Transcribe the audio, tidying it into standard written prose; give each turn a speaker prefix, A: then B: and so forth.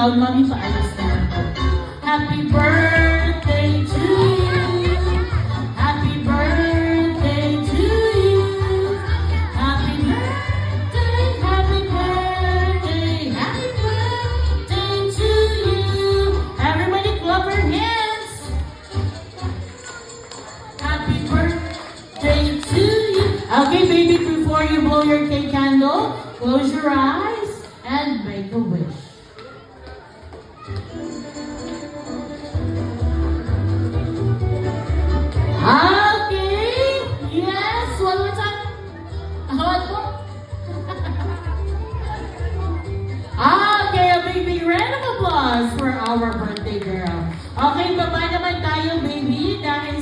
A: gown, mami, paayos na ako. Happy birthday to you. Happy birthday to you. Happy birthday, happy birthday, happy birthday to you. Everybody clap your hands. Happy birthday to you. Okay, baby, before you blow your cake candle, close your eyes and make a wish. Okay. Yes. One more time. One more. Okay, a big round of applause for our birthday girl. Okay, bye-bye naman tayo, baby. Dahil